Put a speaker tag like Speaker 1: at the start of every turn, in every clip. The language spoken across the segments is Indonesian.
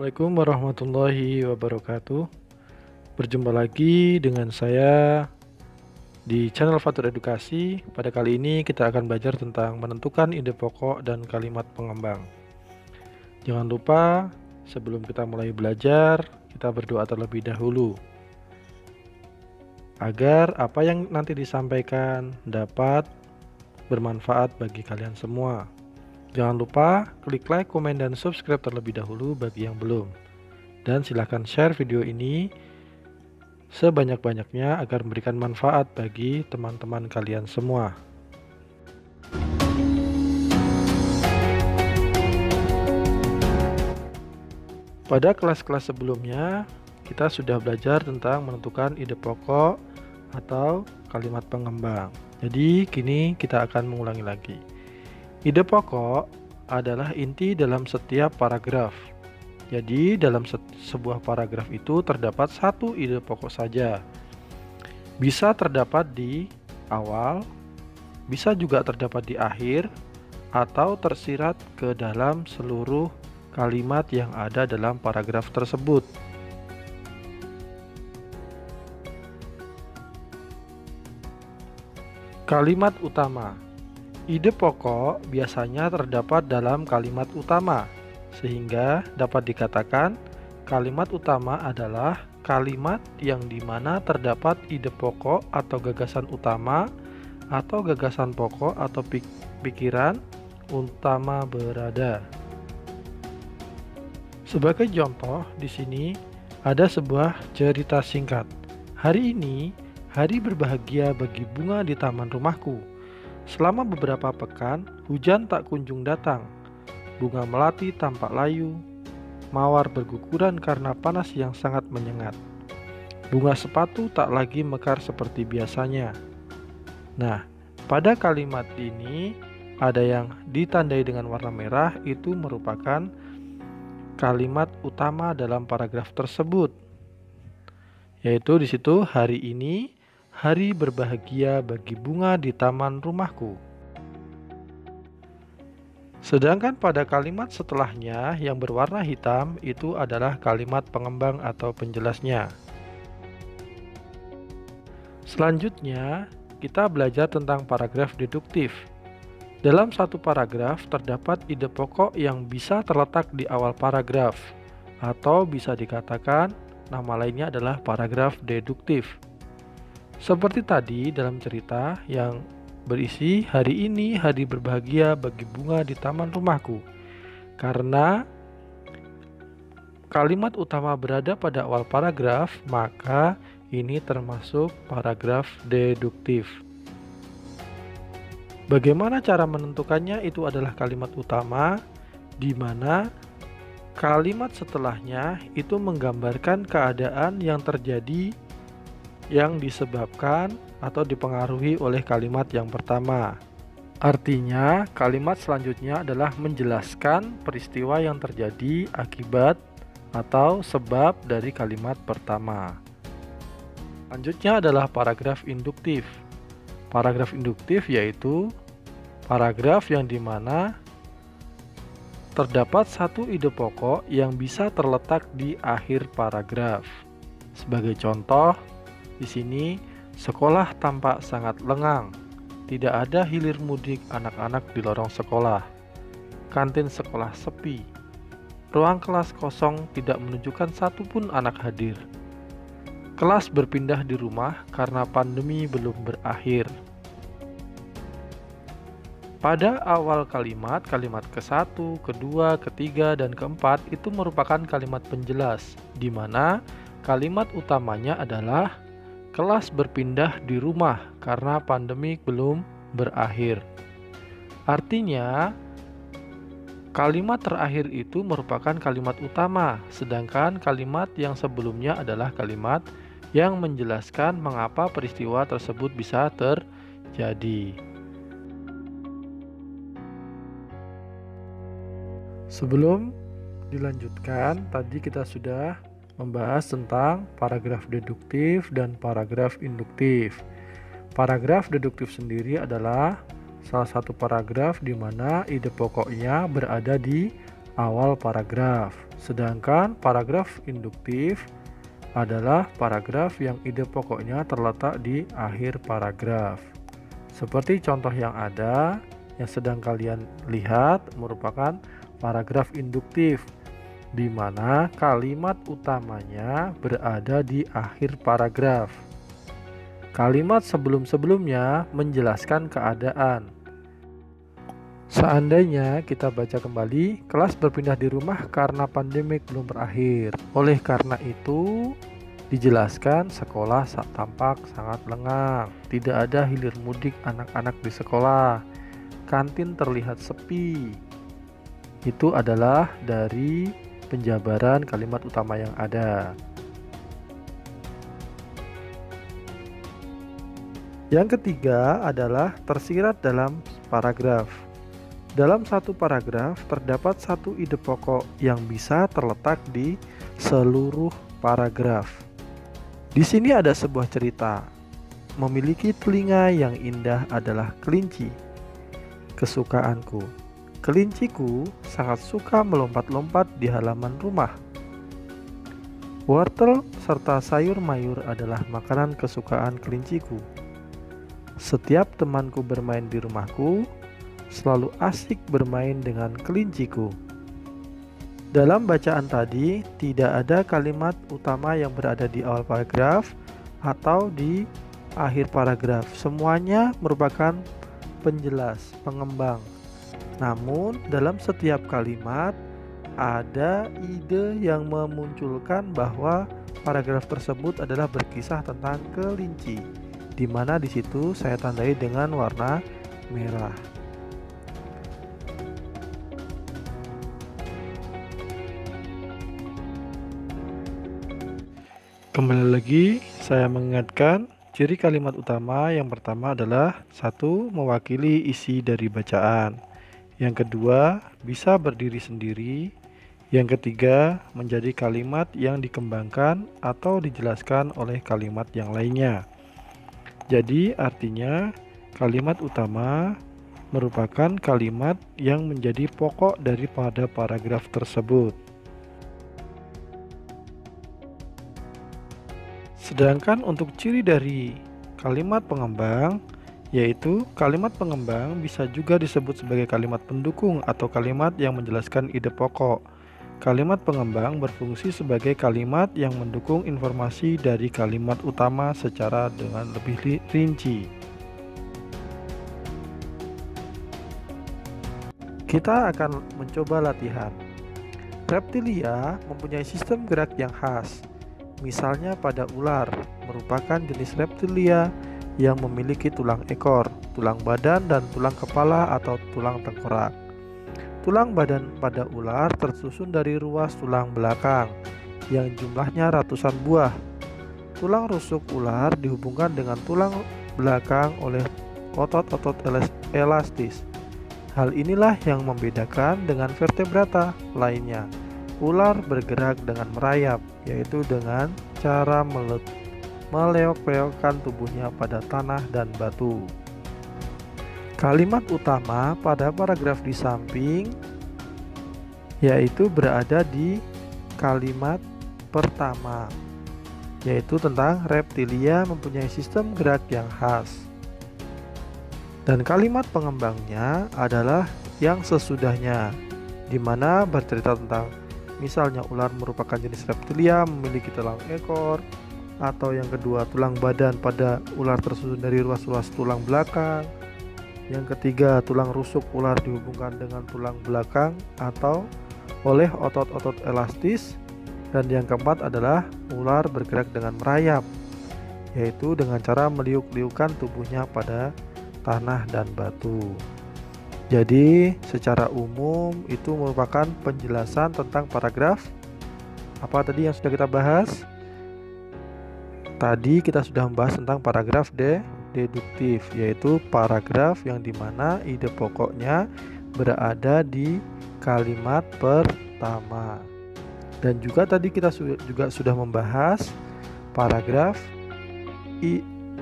Speaker 1: Assalamualaikum warahmatullahi wabarakatuh. Berjumpa lagi dengan saya di channel Fatur Edukasi. Pada kali ini kita akan belajar tentang menentukan ide pokok dan kalimat pengembang. Jangan lupa sebelum kita mulai belajar, kita berdoa terlebih dahulu agar apa yang nanti disampaikan dapat bermanfaat bagi kalian semua. Jangan lupa klik like, komen, dan subscribe terlebih dahulu bagi yang belum. Dan silahkan share video ini sebanyak-banyaknya agar memberikan manfaat bagi teman-teman kalian semua. Pada kelas-kelas sebelumnya, kita sudah belajar tentang menentukan ide pokok atau kalimat pengembang. Jadi, kini kita akan mengulangi lagi. Ide pokok adalah inti dalam setiap paragraf. Jadi, dalam sebuah paragraf itu terdapat satu ide pokok saja. Bisa terdapat di awal, bisa juga terdapat di akhir, atau tersirat ke dalam seluruh kalimat yang ada dalam paragraf tersebut. Kalimat utama. Ide pokok biasanya terdapat dalam kalimat utama, sehingga dapat dikatakan kalimat utama adalah kalimat yang dimana terdapat ide pokok atau gagasan utama atau gagasan pokok atau pikiran utama berada. Sebagai contoh, di sini ada sebuah cerita singkat. Hari ini, hari berbahagia bagi bunga di taman rumahku. Selama beberapa pekan, hujan tak kunjung datang. Bunga melati tampak layu. Mawar berguguran karena panas yang sangat menyengat. Bunga sepatu tak lagi mekar seperti biasanya. Nah, pada kalimat ini ada yang ditandai dengan warna merah, itu merupakan kalimat utama dalam paragraf tersebut. Yaitu di situ hari ini hari berbahagia bagi bunga di taman rumahku. Sedangkan pada kalimat setelahnya yang berwarna hitam itu adalah kalimat pengembang atau penjelasnya. Selanjutnya, kita belajar tentang paragraf deduktif. Dalam satu paragraf terdapat ide pokok yang bisa terletak di awal paragraf, atau bisa dikatakan nama lainnya adalah paragraf deduktif. Seperti tadi dalam cerita yang berisi hari ini hari berbahagia bagi bunga di taman rumahku. Karena kalimat utama berada pada awal paragraf, maka ini termasuk paragraf deduktif. Bagaimana cara menentukannya? Itu adalah kalimat utama, di mana kalimat setelahnya itu menggambarkan keadaan yang terjadi yang disebabkan atau dipengaruhi oleh kalimat yang pertama. Artinya, kalimat selanjutnya adalah menjelaskan peristiwa yang terjadi akibat atau sebab dari kalimat pertama. Selanjutnya adalah paragraf induktif. Paragraf induktif yaitu paragraf yang dimana terdapat satu ide pokok yang bisa terletak di akhir paragraf. Sebagai contoh, di sini, sekolah tampak sangat lengang. Tidak ada hilir mudik anak-anak di lorong sekolah. Kantin sekolah sepi. Ruang kelas kosong tidak menunjukkan satupun anak hadir. Kelas berpindah di rumah karena pandemi belum berakhir. Pada awal kalimat ke-1, kedua, ketiga, dan keempat itu merupakan kalimat penjelas, di mana kalimat utamanya adalah kelas berpindah di rumah karena pandemi belum berakhir. Artinya, kalimat terakhir itu merupakan kalimat utama, sedangkan kalimat yang sebelumnya adalah kalimat yang menjelaskan mengapa peristiwa tersebut bisa terjadi. Sebelum dilanjutkan, tadi kita sudah membahas tentang paragraf deduktif dan paragraf induktif. Paragraf deduktif sendiri adalah salah satu paragraf di mana ide pokoknya berada di awal paragraf. Sedangkan paragraf induktif adalah paragraf yang ide pokoknya terletak di akhir paragraf. Seperti contoh yang ada, yang sedang kalian lihat merupakan paragraf induktif, di mana kalimat utamanya berada di akhir paragraf. Kalimat sebelum-sebelumnya menjelaskan keadaan. Seandainya kita baca kembali, kelas berpindah di rumah karena pandemik belum berakhir. Oleh karena itu, dijelaskan sekolah tampak sangat lengang. Tidak ada hilir mudik anak-anak di sekolah. Kantin terlihat sepi. Itu adalah dari penjabaran kalimat utama yang ada. Yang ketiga adalah tersirat dalam paragraf. Dalam satu paragraf terdapat satu ide pokok yang bisa terletak di seluruh paragraf. Di sini ada sebuah cerita. Memiliki telinga yang indah adalah kelinci. Kesukaanku. Kelinciku sangat suka melompat-lompat di halaman rumah. Wortel serta sayur mayur adalah makanan kesukaan kelinciku. Setiap temanku bermain di rumahku, selalu asik bermain dengan kelinciku. Dalam bacaan tadi, tidak ada kalimat utama yang berada di awal paragraf atau di akhir paragraf. Semuanya merupakan penjelas, pengembang. Namun, dalam setiap kalimat ada ide yang memunculkan bahwa paragraf tersebut adalah berkisah tentang kelinci, di mana di situ saya tandai dengan warna merah. Kembali lagi, saya mengingatkan ciri kalimat utama yang pertama adalah 1. Mewakili isi dari bacaan. Yang kedua, bisa berdiri sendiri. Yang ketiga, menjadi kalimat yang dikembangkan atau dijelaskan oleh kalimat yang lainnya. Jadi artinya kalimat utama merupakan kalimat yang menjadi pokok daripada paragraf tersebut. Sedangkan untuk ciri dari kalimat pengembang, yaitu kalimat pengembang bisa juga disebut sebagai kalimat pendukung atau kalimat yang menjelaskan ide pokok. Kalimat pengembang berfungsi sebagai kalimat yang mendukung informasi dari kalimat utama secara dengan lebih rinci. Kita akan mencoba latihan. Reptilia mempunyai sistem gerak yang khas. Misalnya pada ular, merupakan jenis reptilia yang memiliki tulang ekor, tulang badan, dan tulang kepala atau tulang tengkorak. Tulang badan pada ular tersusun dari ruas tulang belakang yang jumlahnya ratusan buah. Tulang rusuk ular dihubungkan dengan tulang belakang oleh otot-otot elastis. Hal inilah yang membedakan dengan vertebrata lainnya. Ular bergerak dengan merayap, yaitu dengan cara meleok-leokkan tubuhnya pada tanah dan batu. Kalimat utama pada paragraf di samping yaitu berada di kalimat pertama, yaitu tentang reptilia mempunyai sistem gerak yang khas. Dan kalimat pengembangnya adalah yang sesudahnya, di mana bercerita tentang misalnya ular merupakan jenis reptilia memiliki tulang ekor, atau yang kedua tulang badan pada ular tersusun dari ruas-ruas tulang belakang. Yang ketiga, tulang rusuk ular dihubungkan dengan tulang belakang atau oleh otot-otot elastis. Dan yang keempat adalah ular bergerak dengan merayap, yaitu dengan cara meliuk-liukan tubuhnya pada tanah dan batu. Jadi secara umum itu merupakan penjelasan tentang paragraf. Apa tadi yang sudah kita bahas? Tadi kita sudah membahas tentang paragraf deduktif, yaitu paragraf yang dimana ide pokoknya berada di kalimat pertama. Dan juga tadi kita juga sudah membahas paragraf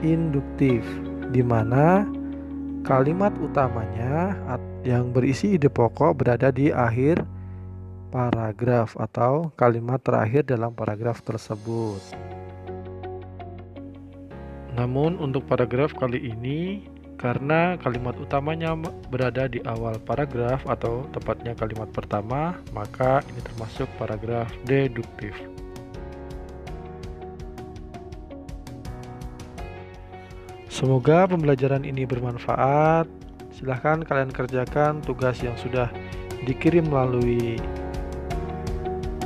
Speaker 1: induktif, di mana kalimat utamanya yang berisi ide pokok berada di akhir paragraf atau kalimat terakhir dalam paragraf tersebut. Namun untuk paragraf kali ini, karena kalimat utamanya berada di awal paragraf atau tepatnya kalimat pertama, maka ini termasuk paragraf deduktif. Semoga pembelajaran ini bermanfaat. Silahkan kalian kerjakan tugas yang sudah dikirim melalui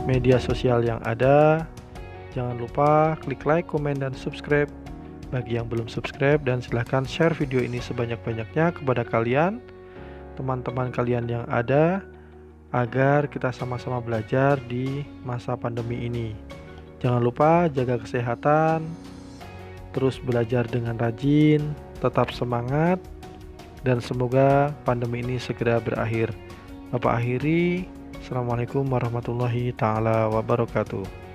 Speaker 1: media sosial yang ada. Jangan lupa klik like, komen, dan subscribe bagi yang belum subscribe, dan silahkan share video ini sebanyak-banyaknya kepada kalian, teman-teman kalian yang ada, agar kita sama-sama belajar di masa pandemi ini. Jangan lupa jaga kesehatan, terus belajar dengan rajin, tetap semangat, dan semoga pandemi ini segera berakhir. Bapak akhiri, Assalamualaikum warahmatullahi taala wabarakatuh.